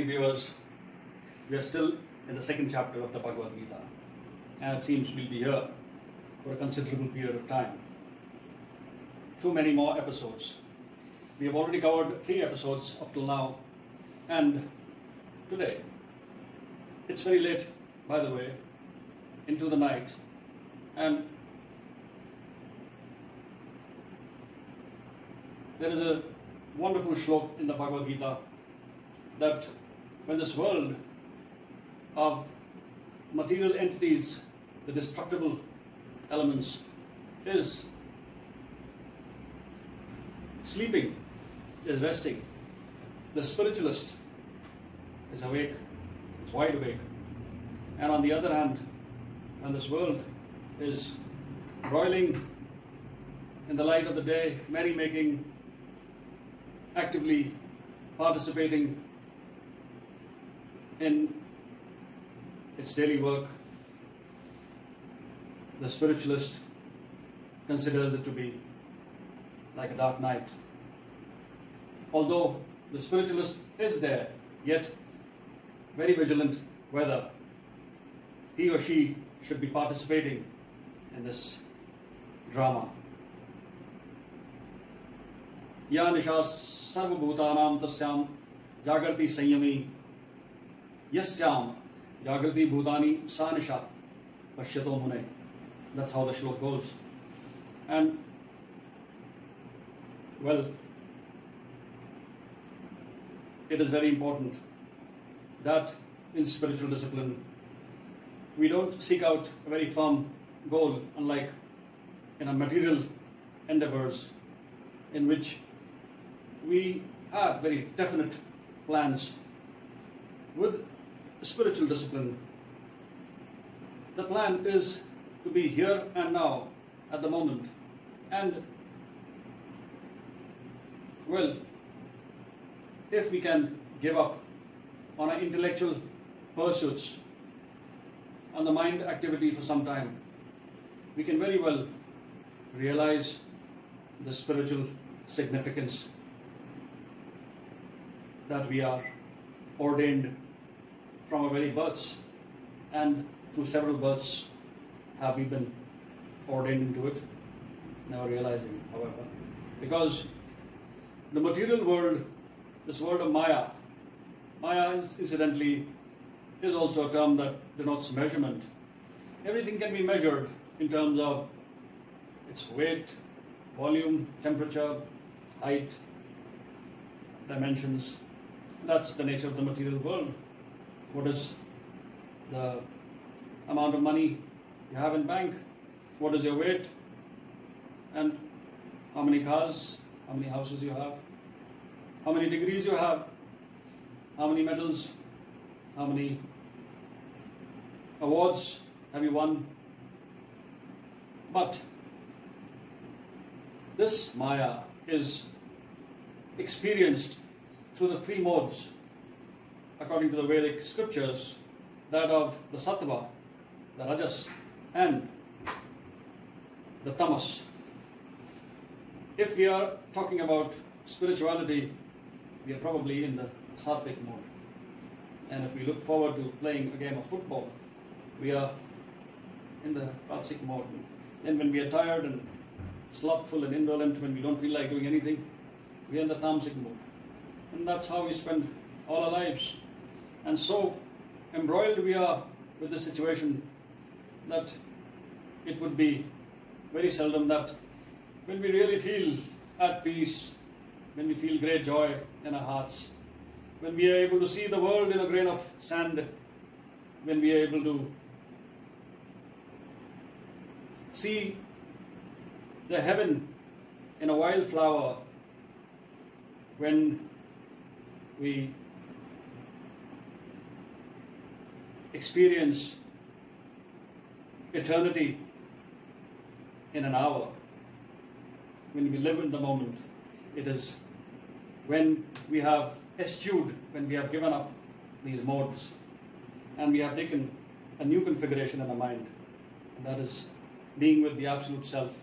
evening, viewers. We are still in the second chapter of the Bhagavad Gita, and it seems we'll be here for a considerable period of time. Too many more episodes. We have already covered 3 episodes up till now, and today, it's very late, by the way, into the night, and there is a wonderful shlok in the Bhagavad Gita that when this world of material entities, the destructible elements, is sleeping, is resting, the spiritualist is awake, is wide awake. And on the other hand, when this world is broiling in the light of the day, merrymaking, actively participating in its daily work, the spiritualist considers it to be like a dark night. Although the spiritualist is there, yet very vigilant whether he or she should be participating in this drama. Ya nisha sarva bhutanam tasyam jagrati sanyami yasyam jagrati bhutani sa nisha pashyato mune. That's how the shlok goes. And, well, it is very important that in spiritual discipline we don't seek out a very firm goal, unlike in our material endeavors, in which we have very definite plans. With spiritual discipline, the plan is to be here and now, at the moment, and, well, if we can give up on our intellectual pursuits, on the mind activity for some time, we can very well realize the spiritual significance that we are ordained from our very births, and through several births have we been ordained into it, never realizing, however, because the material world, this world of Maya, incidentally, is also a term that denotes measurement. Everything can be measured in terms of its weight, volume, temperature, height, dimensions. That's the nature of the material world. What is the amount of money you have in bank? What is your weight? And how many cars, how many houses you have? How many degrees you have? How many medals? How many awards have you won? But this Maya is experienced through the 3 modes, according to the Vedic scriptures, that of the sattva, the rajas, and the tamas. If we are talking about spirituality, we are probably in the sattvic mode. And if we look forward to playing a game of football, we are in the rajasic mode. And when we are tired and slothful and indolent, when we don't feel like doing anything, we are in the tamasic mode. And that's how we spend all our lives. And so embroiled we are with this situation that it would be very seldom that when we really feel at peace, when we feel great joy in our hearts, when we are able to see the world in a grain of sand, when we are able to see the heaven in a wildflower, when we experience eternity in an hour, when we live in the moment, it is when we have eschewed, when we have given up these modes, and we have taken a new configuration in our mind, and that is being with the Absolute Self,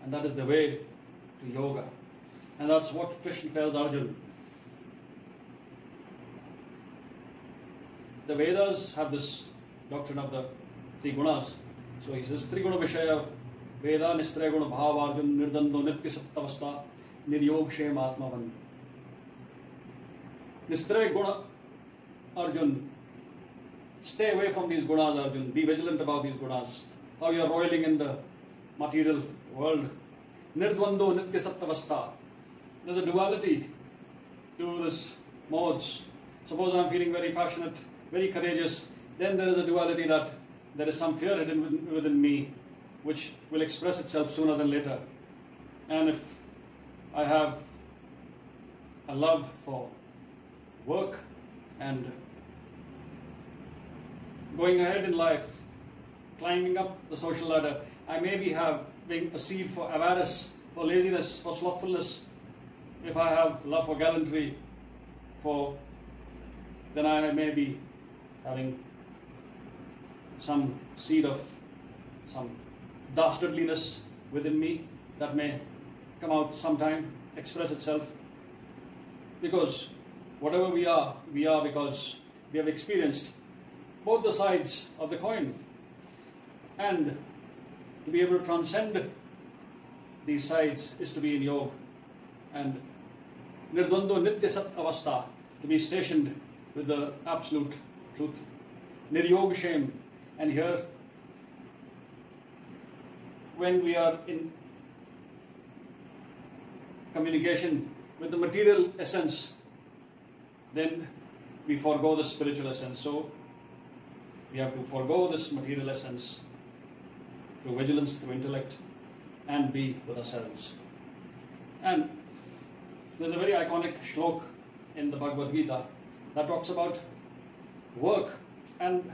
and that is the way to yoga. And that's what Krishna tells Arjuna. the Vedas have this doctrine of the three gunas. So he says, Triguna Vishaya Veda Nistre Guna Bhava Arjun Nirdando Nitya Saptavasta Niryog Shem Atmavan. Nistre Guna Arjun, stay away from these gunas, Arjun. Be vigilant about these gunas. How you are roiling in the material world. Nirdvando Nitya Saptavasta. There's a duality to this modes. Suppose I'm feeling very passionate, very courageous, then there is a duality that there is some fear hidden within me which will express itself sooner than later. And if I have a love for work and going ahead in life, climbing up the social ladder, I may be having a seed for avarice, for laziness, for slothfulness. If I have love for gallantry, then I may be having some seed of some dastardliness within me that may come out sometime, express itself. Because whatever we are because we have experienced both the sides of the coin. And to be able to transcend these sides is to be in yoga. And nirdvando nitya sat avastha, to be stationed with the absolute truth. Niryog shem. And here, when we are in communication with the material essence, then we forego the spiritual essence. So we have to forego this material essence through vigilance, through intellect, and be with ourselves. And there's a very iconic shlok in the Bhagavad Gita that talks about work. And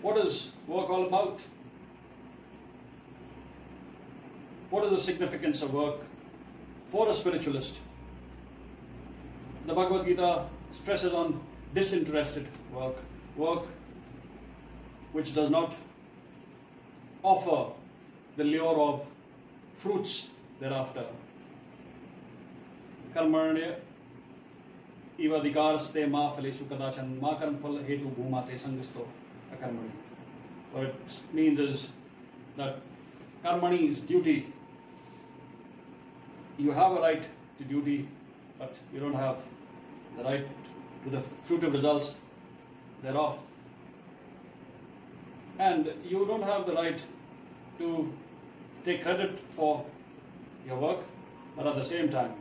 what is work all about? What is the significance of work for a spiritualist? The Bhagavad Gita stresses on disinterested work. Work which does not offer the lure of fruits thereafter. Karmarnya iva adhikaraste ma phaleshu kadachan ma karm phal hetu bhumate sangasto akarmani. What it means is that karmani is duty. You have a right to duty, but you don't have the right to the fruitive results thereof. And you don't have the right to take credit for your work, but at the same time,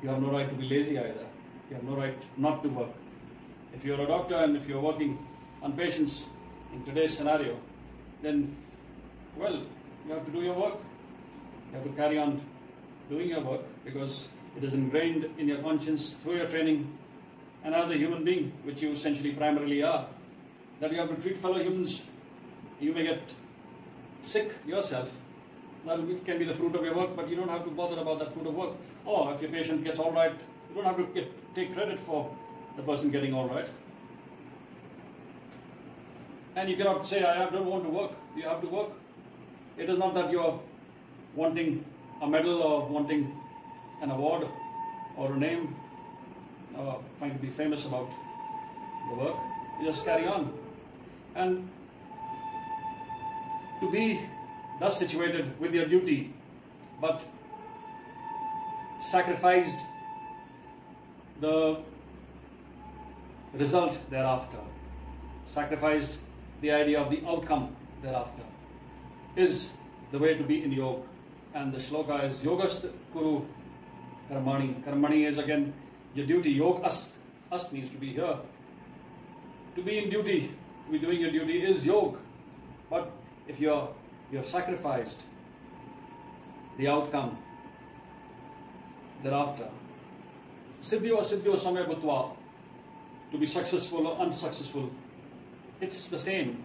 you have no right to be lazy either. You have no right not to work. If you're a doctor and if you're working on patients in today's scenario, then, well, you have to do your work. You have to carry on doing your work because it is ingrained in your conscience through your training and as a human being, which you essentially primarily are, that you have to treat fellow humans. You may get sick yourself. That can be the fruit of your work, but you don't have to bother about that fruit of work. Or if your patient gets all right, you don't have to take credit for the person getting all right. And you cannot say, I don't want to work. You have to work. It is not that you're wanting a medal or wanting an award or a name or trying to be famous about the work. You just carry on. And to be thus situated with your duty, but sacrificed the result thereafter, sacrificed the idea of the outcome thereafter, is the way to be in yoga. And the shloka is yogast kuru karmani. Karmani is again your duty. Yog ast. Ast means to be here. To be in duty, to be doing your duty is yoga. But if you have sacrificed the outcome thereafter, Siddhioassidhio samaya bhutva, to be successful or unsuccessful, it's the same.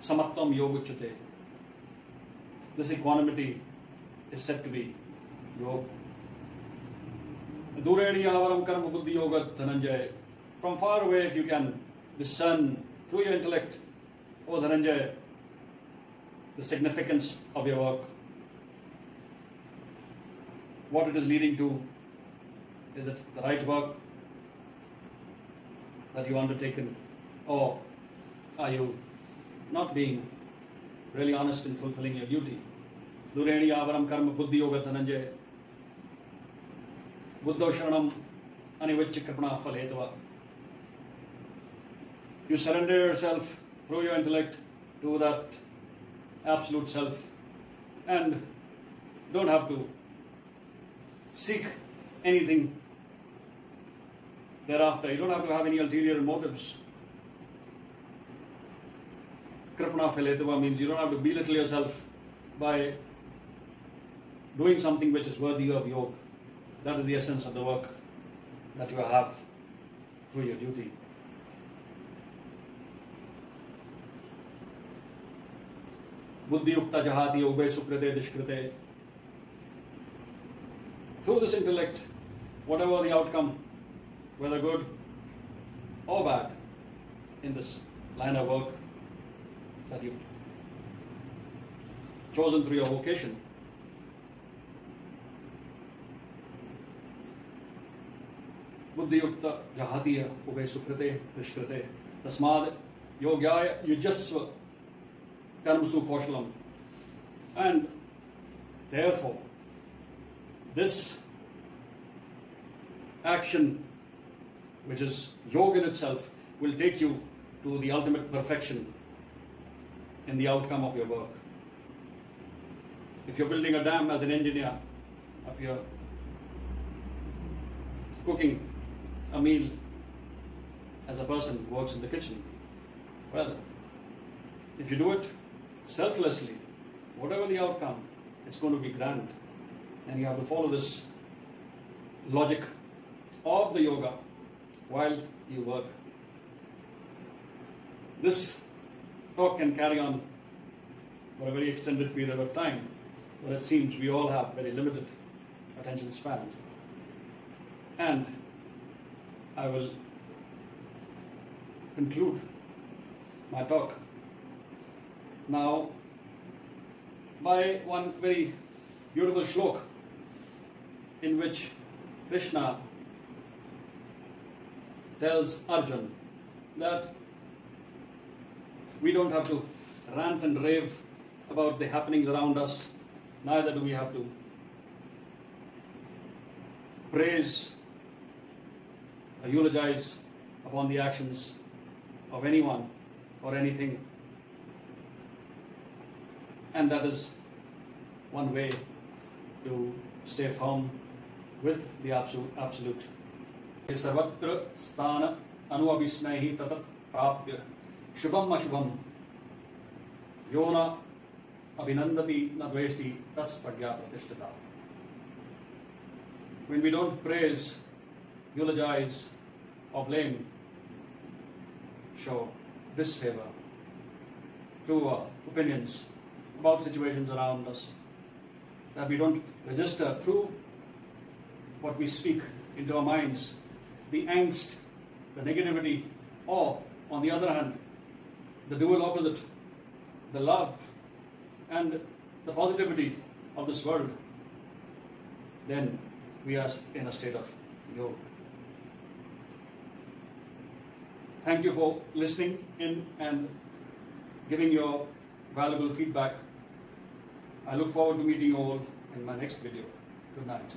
Samattvam yogaucchyate. This equanimity is said to be yoga. Dureni avaram karma buddhi yoga dhananjaya. From far away, if you can discern through your intellect, O Dhananjaya, the significance of your work, what it is leading to, is it the right work, that you undertaken, or are you not being really honest in fulfilling your duty? Dureni avaram karma buddhi yoga dhananjaya buddho sharanam anivachyakripana phaletava. You surrender yourself through your intellect to that absolute self and don't have to seek anything thereafter. You don't have to have any ulterior motives. Kripana phaletava means you don't have to belittle yourself by doing something which is worthy of yoga. That is the essence of the work that you have through your duty. Buddhi ukta jahati ube sukrite dishkrite. Through this intellect, whatever the outcome, whether good or bad, in this line of work that you've chosen through your vocation, buddhi yukta jahatiya ube sukrite dishkrite tasmad yogyaya yujasva karmasu kaushalam. And therefore, this action, which is yoga in itself, will take you to the ultimate perfection in the outcome of your work. If you're building a dam as an engineer, if you're cooking a meal as a person who works in the kitchen, well, if you do it selflessly, whatever the outcome, it's going to be grand. And you have to follow this logic of the yoga while you work. This talk can carry on for a very extended period of time, but it seems we all have very limited attention spans. And I will conclude my talk now by one very beautiful shlok in which Krishna tells Arjuna that we don't have to rant and rave about the happenings around us, neither do we have to praise or eulogize upon the actions of anyone or anything. And that is one way to stay firm with the absolute. Sarvatra sthana anuabhisnaihi tatat prapya shubham ashubham yona abhinandati nadveshti tas pragya pratishtata. When we don't praise, eulogize or blame, show disfavor to our opinions about situations around us, that we don't register through what we speak into our minds the angst, the negativity, or on the other hand, the dual opposite, the love and the positivity of this world, then we are in a state of yoga. Thank you for listening in and giving your valuable feedback. I look forward to meeting you all in my next video. Good night.